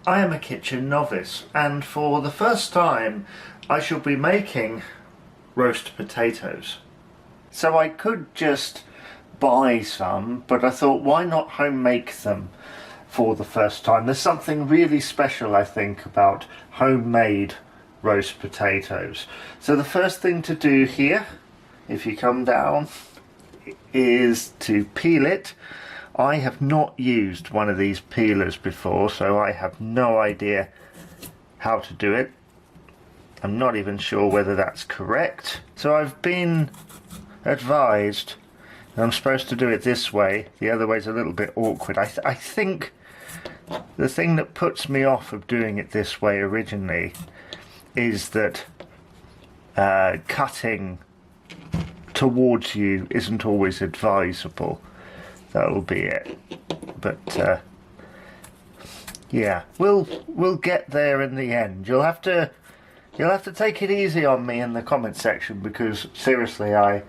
I am a kitchen novice, and for the first time I shall be making roast potatoes. So I could just buy some, but I thought, why not home make them for the first time? There's something really special, I think, about homemade roast potatoes. So the first thing to do here, if you come down, is to peel it. I have not used one of these peelers before, so I have no idea how to do it. I'm not even sure whether that's correct. So I've been advised that I'm supposed to do it this way. The other way's a little bit awkward. I think the thing that puts me off of doing it this way originally is that cutting towards you isn't always advisable. That'll be it. But yeah, we'll get there in the end. You'll have to take it easy on me in the comment section, because seriously, I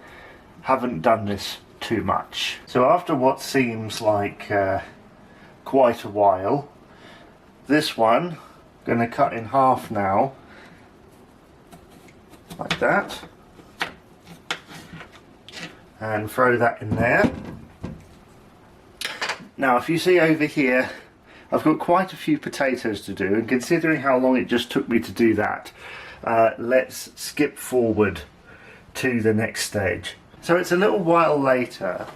haven't done this too much. So after what seems like quite a while, this one I'm going to cut in half now, like that, and throw that in there. Now if you see over here, I've got quite a few potatoes to do, and considering how long it just took me to do that, let's skip forward to the next stage. So it's a little while later,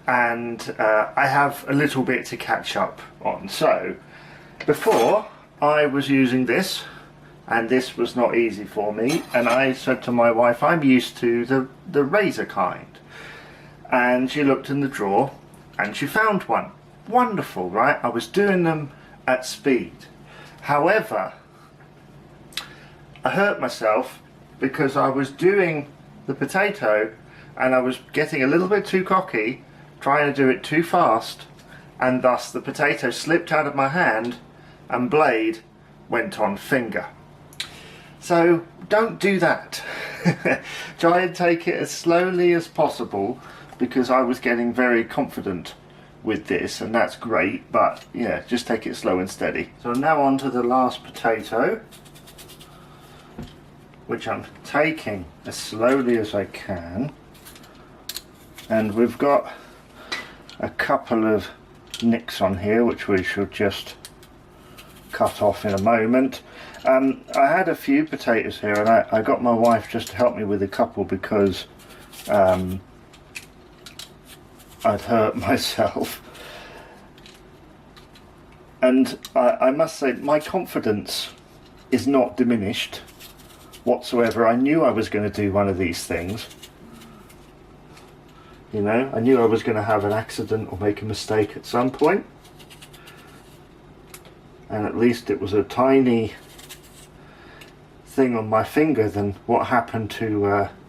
and I have a little bit to catch up on. So before, I was using this, and this was not easy for me, and I said to my wife, I'm used to the razor kind. And she looked in the drawer and she found one. Wonderful, right? I was doing them at speed. However, I hurt myself because I was doing the potato and I was getting a little bit too cocky, trying to do it too fast, and thus the potato slipped out of my hand and blade went on finger. So don't do that. Try and take it as slowly as possible, because I was getting very confident with this, and that's great, but yeah, just take it slow and steady. So now on to the last potato, which I'm taking as slowly as I can, and we've got a couple of nicks on here which we should just cut off in a moment. I had a few potatoes here, and I got my wife just to help me with a couple, because I'd hurt myself. And I must say, my confidence is not diminished whatsoever. I knew I was going to do one of these things. You know, I knew I was going to have an accident or make a mistake at some point. And at least it was a tiny thing on my finger than what happened to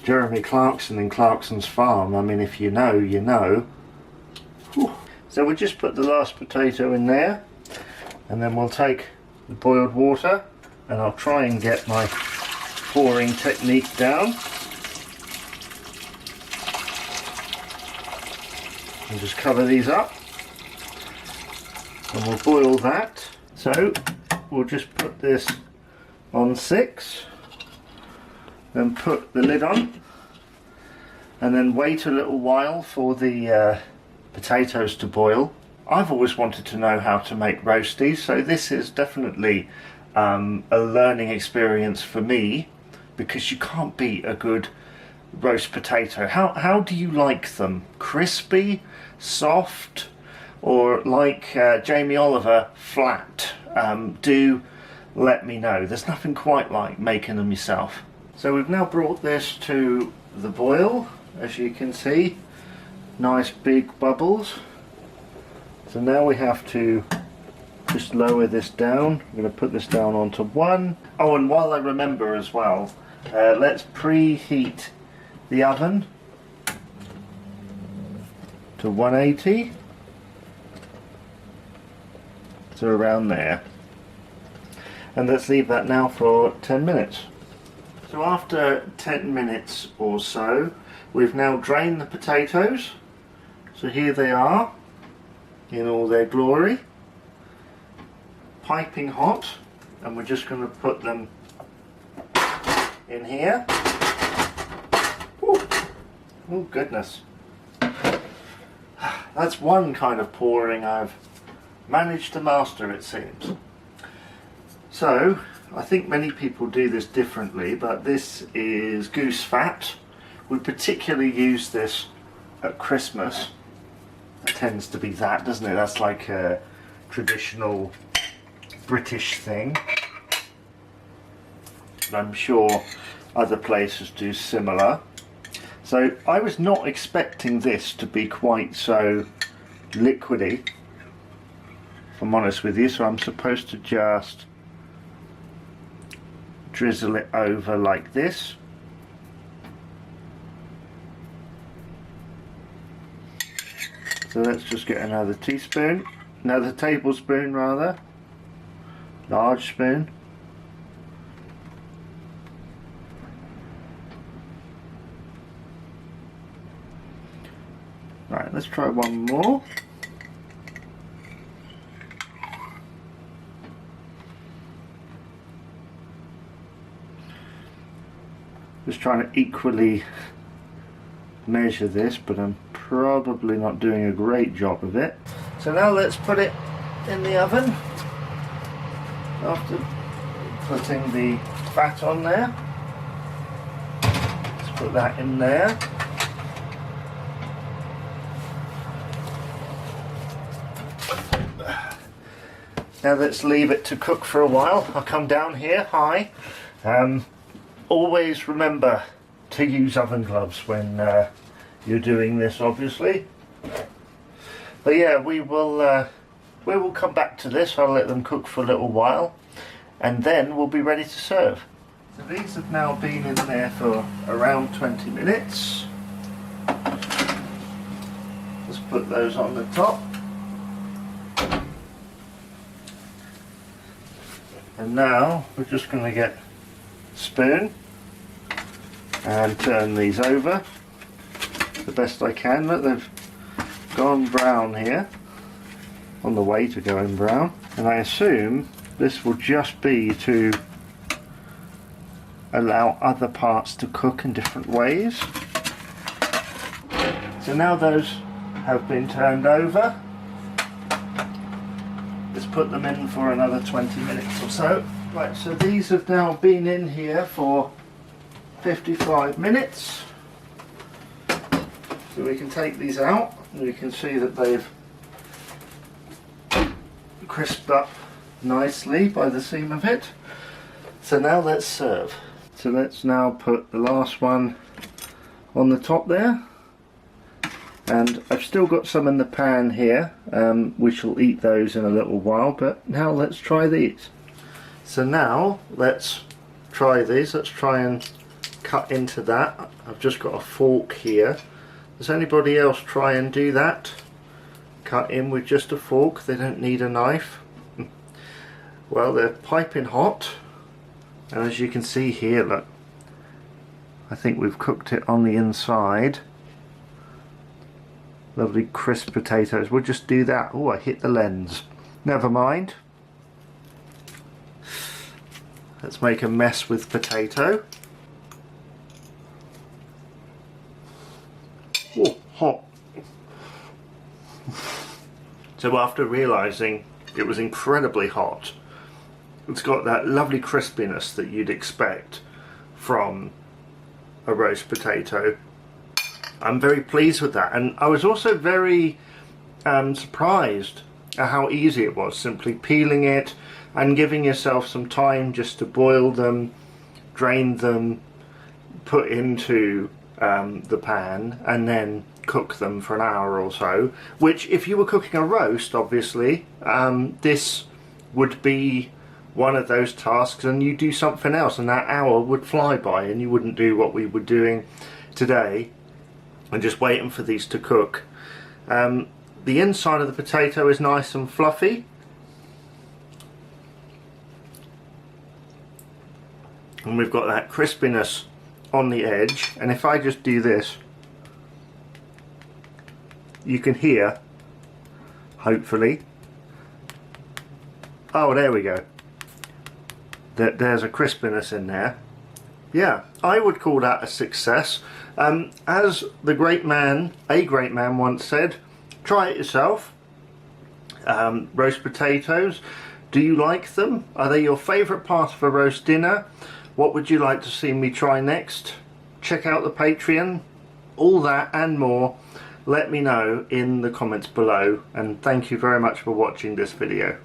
Jeremy Clarkson in Clarkson's Farm. I mean, if you know, you know. Whew. So we'll just put the last potato in there, and then we'll take the boiled water, and I'll try and get my pouring technique down. And just cover these up, and we'll boil that. So we'll just put this on 6, then put the lid on, and then wait a little while for the potatoes to boil. I've always wanted to know how to make roasties, so this is definitely a learning experience for me, because you can't beat a good roast potato. How do you like them? Crispy, soft, or like Jamie Oliver, flat? Do let me know. There's nothing quite like making them yourself. So we've now brought this to the boil, as you can see. Nice big bubbles. So now we have to just lower this down. I'm going to put this down onto 1. Oh, and while I remember as well, let's preheat the oven to 180. So around there. And let's leave that now for 10 minutes. So after 10 minutes or so, we've now drained the potatoes. So here they are in all their glory. piping hot, and we're just going to put them in here. Ooh. Oh goodness. That's one kind of pouring I've managed to master, it seems. So, I think many people do this differently, but this is goose fat. We particularly use this at Christmas. It tends to be that, doesn't it? That's like a traditional British thing. And I'm sure other places do similar. So I was not expecting this to be quite so liquidy, if I'm honest with you. So I'm supposed to just drizzle it over like this. So let's just get another teaspoon, another tablespoon rather, large spoon. Right, let's try one more. Just trying to equally measure this, but I'm probably not doing a great job of it. So now let's put it in the oven after putting the fat on there. Let's put that in there. Now let's leave it to cook for a while. I'll come down here. Hi. Always remember to use oven gloves when you're doing this, obviously. But yeah, we will come back to this. I'll let them cook for a little while, and then we'll be ready to serve. So these have now been in there for around 20 minutes. Let's put those on the top. And now we're just going to get a spoon and turn these over the best I can. Look, they've gone brown here, on the way to going brown, and I assume this will just be to allow other parts to cook in different ways. So now those have been turned over. Let's put them in for another 20 minutes or so. Right, so these have now been in here for 55 minutes. So we can take these out, and we can see that they've crisped up nicely by the seam of it. So now let's serve. So let's now put the last one on the top there. And I've still got some in the pan here. We shall eat those in a little while, but now let's try these. So now let's try these. Let's try and cut into that. I've just got a fork here. Does anybody else try and do that? Cut in with just a fork. They don't need a knife. Well, they're piping hot, and as you can see here, look, I think we've cooked it on the inside. Lovely crisp potatoes. We'll just do that. Oh, I hit the lens. Never mind. Let's make a mess with potato. Oh, hot. So after realising it was incredibly hot, it's got that lovely crispiness that you'd expect from a roast potato. I'm very pleased with that, and I was also very surprised at how easy it was, simply peeling it and giving yourself some time just to boil them, drain them, put into the pan, and then cook them for an hour or so, which if you were cooking a roast, obviously, this would be one of those tasks, and you do something else and that hour would fly by, and you wouldn't do what we were doing today and just waiting for these to cook. The inside of the potato is nice and fluffy, and we've got that crispiness on the edge, and if I just do this, you can hear, hopefully, Oh, there we go. There's a crispiness in there. Yeah, I would call that a success. As a great man once said, try it yourself. Roast potatoes, do you like them? Are they your favourite part of a roast dinner? What would you like to see me try next? Check out the Patreon. All that and more, let me know in the comments below, and thank you very much for watching this video.